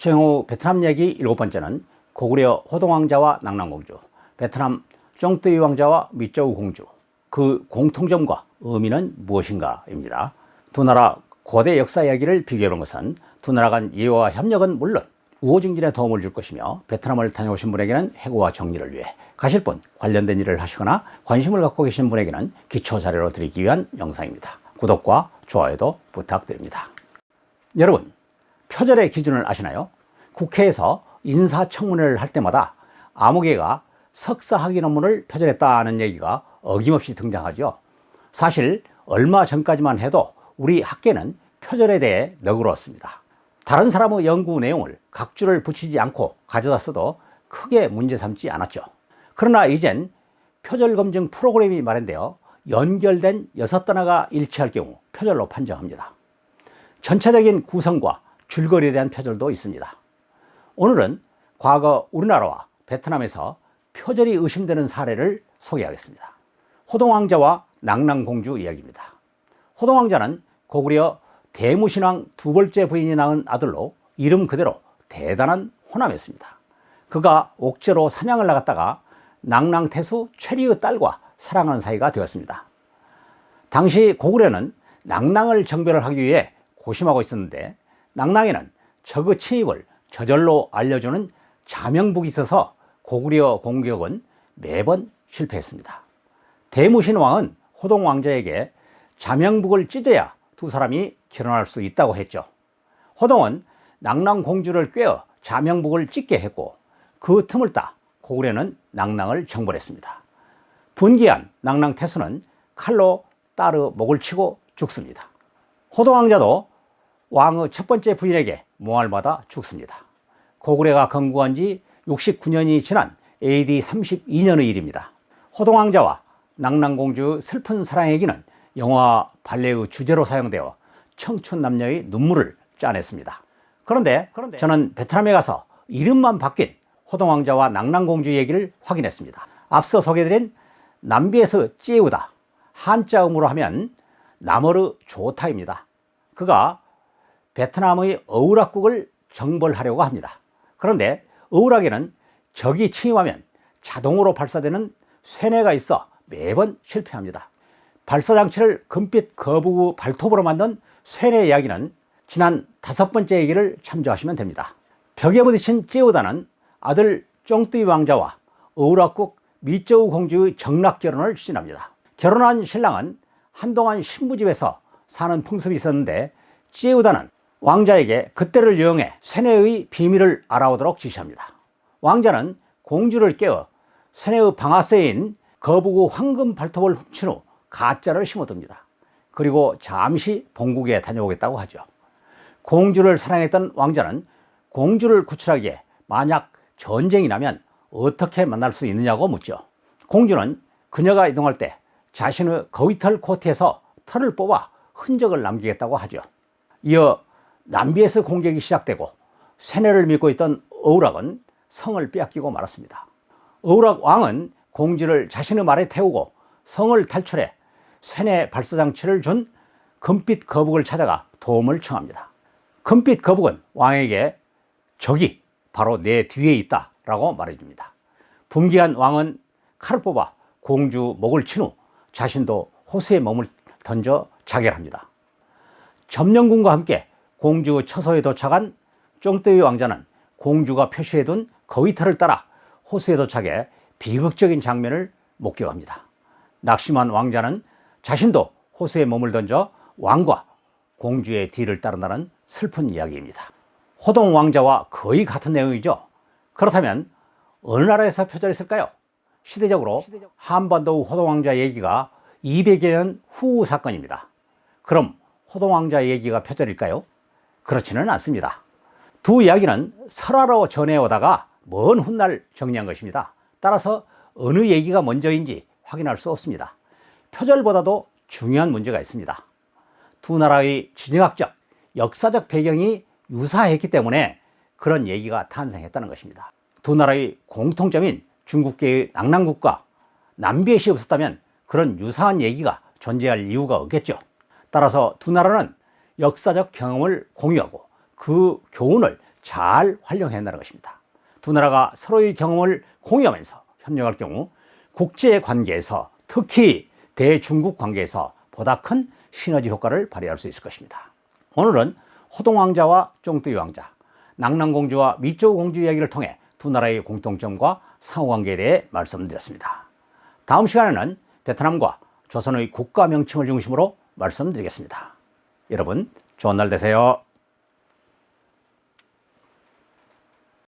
박정호 베트남 얘기 7번째는 고구려 호동왕자와 낙랑공주, 베트남 쫑뜨이 왕자와 미쩌우 공주, 그 공통점과 의미는 무엇인가입니다. 두 나라 고대 역사 이야기를 비교해본 것은 두 나라 간 이해와 협력은 물론 우호증진에 도움을 줄 것이며, 베트남을 다녀오신 분에게는 해고와 정리를 위해 가실 분, 관련된 일을 하시거나 관심을 갖고 계신 분에게는 기초 자료로 드리기 위한 영상입니다. 구독과 좋아요도 부탁드립니다. 여러분, 표절의 기준을 아시나요? 국회에서 인사청문회를 할 때마다 아무개가 석사학위 논문을 표절했다는 얘기가 어김없이 등장하죠. 사실 얼마 전까지만 해도 우리 학계는 표절에 대해 너그러웠습니다. 다른 사람의 연구 내용을 각주를 붙이지 않고 가져다 써도 크게 문제 삼지 않았죠. 그러나 이젠 표절 검증 프로그램이 마련되어 연결된 6단어가 일치할 경우 표절로 판정합니다. 전체적인 구성과 줄거리에 대한 표절도 있습니다. 오늘은 과거 우리나라와 베트남에서 표절이 의심되는 사례를 소개하겠습니다. 호동왕자와 낙랑공주 이야기입니다. 호동왕자는 고구려 대무신왕 두 번째 부인이 낳은 아들로 이름 그대로 대단한 호남이었습니다. 그가 옥저로 사냥을 나갔다가 낙랑태수 최리의 딸과 사랑하는 사이가 되었습니다. 당시 고구려는 낙랑을 정별을 하기 위해 고심하고 있었는데, 낙랑에는 적의 침입을 저절로 알려주는 자명북이 있어서 고구려 공격은 매번 실패했습니다. 대무신 왕은 호동왕자에게 자명북을 찢어야 두 사람이 결혼할 수 있다고 했죠. 호동은 낙랑공주를 꿰어 자명북을 찢게 했고, 그 틈을 따 고구려는 낙랑을 정벌했습니다. 분기한 낙랑태수는 칼로 딸의 목을 치고 죽습니다. 호동왕자도 왕의 첫 번째 부인에게 모함을 받아 죽습니다. 고구려가 건국한 지 69년이 지난 AD 32년의 일입니다. 호동왕자와 낙랑공주의 슬픈 사랑 얘기는 영화 발레의 주제로 사용되어 청춘 남녀의 눈물을 짜냈습니다. 그런데 저는 베트남에 가서 이름만 바뀐 호동왕자와 낙랑공주 얘기를 확인했습니다. 앞서 소개드린 남비에서 찌우다, 한자음으로 하면 남어르 조타입니다. 그가 베트남의 어우락국을 정벌하려고 합니다. 그런데 어우락에는 적이 침입하면 자동으로 발사되는 쇠뇌가 있어 매번 실패합니다. 발사장치를 금빛 거북의 발톱으로 만든 쇠뇌 이야기는 지난 5번째 얘기를 참조하시면 됩니다. 벽에 부딪힌 찌우다는 아들 쫑뜨이 왕자와 어우락국 미쩌우 공주의 정락 결혼을 추진합니다. 결혼한 신랑은 한동안 신부집에서 사는 풍습이 있었는데, 찌우다는 왕자에게 그때를 이용해 쇠뇌의 비밀을 알아오도록 지시합니다. 왕자는 공주를 깨워 쇠뇌의 방아쇠인 거북의 황금 발톱을 훔친 후 가짜를 심어둡니다. 그리고 잠시 본국에 다녀오겠다고 하죠. 공주를 사랑했던 왕자는 공주를 구출하기에 만약 전쟁이 나면 어떻게 만날 수 있느냐고 묻죠. 공주는 그녀가 이동할 때 자신의 거위털 코트에서 털을 뽑아 흔적을 남기겠다고 하죠. 이어 남비에서 공격이 시작되고 쇠뇌를 믿고 있던 어우락은 성을 빼앗기고 말았습니다. 어우락 왕은 공주를 자신의 말에 태우고 성을 탈출해 쇠뇌 발사장치를 준 금빛 거북을 찾아가 도움을 청합니다. 금빛 거북은 왕에게 적이 바로 내 뒤에 있다 라고 말해줍니다. 분기한 왕은 칼을 뽑아 공주 목을 친 후 자신도 호수에 몸을 던져 자결합니다. 점령군과 함께 공주 처소에 도착한 쫑뜨이 왕자는 공주가 표시해둔 거위털을 따라 호수에 도착해 비극적인 장면을 목격합니다. 낙심한 왕자는 자신도 호수에 몸을 던져 왕과 공주의 뒤를 따른다는 슬픈 이야기입니다. 호동 왕자와 거의 같은 내용이죠. 그렇다면 어느 나라에서 표절했을까요? 시대적으로 한반도 호동 왕자 얘기가 200여 년 후 사건입니다. 그럼 호동 왕자 얘기가 표절일까요? 그렇지는 않습니다. 두 이야기는 설화로 전해오다가 먼 훗날 정리한 것입니다. 따라서 어느 얘기가 먼저인지 확인할 수 없습니다. 표절보다도 중요한 문제가 있습니다. 두 나라의 진영학적, 역사적 배경이 유사했기 때문에 그런 얘기가 탄생했다는 것입니다. 두 나라의 공통점인 중국계의 낙랑국과 남비에시 없었다면 그런 유사한 얘기가 존재할 이유가 없겠죠. 따라서 두 나라는 역사적 경험을 공유하고 그 교훈을 잘 활용해낸다는 것입니다. 두 나라가 서로의 경험을 공유하면서 협력할 경우 국제관계에서 특히 대중국 관계에서 보다 큰 시너지 효과를 발휘할 수 있을 것입니다. 오늘은 호동왕자와 쫑뚜이 왕자, 낭랑공주와 미쩌우공주 이야기를 통해 두 나라의 공통점과 상호관계에 대해 말씀드렸습니다. 다음 시간에는 베트남과 조선의 국가 명칭을 중심으로 말씀드리겠습니다. 여러분 좋은 날 되세요.